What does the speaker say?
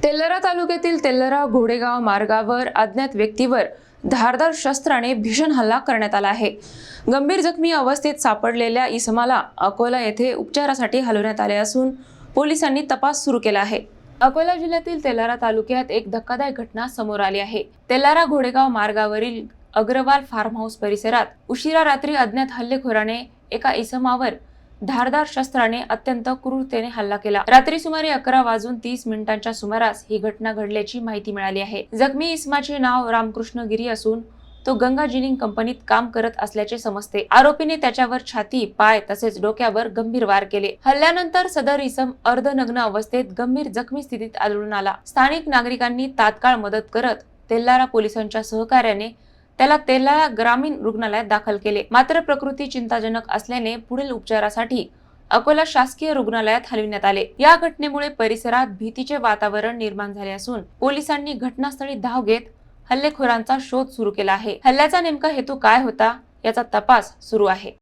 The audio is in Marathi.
तेल्हारा तालुक्यातील तेल्हारा घोडेगाव मार्गावर अज्ञात व्यक्तीवर धारदार शस्त्राने भीषण हल्ला करण्यात आला आहे। गंभीर जखमी अवस्थेत सापडलेल्या इसमाला अकोला येथे उपचारासाठी हलवण्यात आले असून पोलिसांनी तपास सुरू केला आहे। अकोला जिल्ह्यातील तेल्हारा तालुक्यात एक धक्कादायक घटना समोर आली आहे। तेल्हारा घोडेगाव मार्गावरील अग्रवाल फार्म हाऊस परिसरात उशिरा रात्री अज्ञात हल्लेखोराने एका इसमावर धारदार शस्त्राने अत्यंत क्रूरतेने हल्ला केला। रात्री सुमारे 11:30 सुमारास ही घटना घडल्याची माहिती मिळाली आहे। जखमी इसमाचे नाव रामकृष्ण गिरी असून तो गंगा जिनिंग कंपनीत काम करत असल्याचे समजते। आरोपीने त्याच्यावर छाती, पाय तसेच डोक्यावर गंभीर वार केले। हल्ल्यानंतर सदर इसम अर्धनग्न अवस्थेत गंभीर जखमी स्थितीत आढळून आला। स्थानिक नागरिकांनी तात्काळ मदत करत तेल्हारा पोलिसांच्या सहकार्याने त्याला तेल्हारा ग्रामीण रुग्णालयात दाखल केले। मात्र प्रकृती चिंताजनक असल्याने पुढील उपचारासाठी अकोला शासकीय रुग्णालयात हलविण्यात आले। या घटनेमुळे परिसरात भीतीचे वातावरण निर्माण झाले असून पोलिसांनी घटनास्थळी धाव घेत हल्लेखोरांचा शोध सुरू केला आहे। हल्ल्याचा नेमका हेतू काय होता याचा तपास सुरू आहे।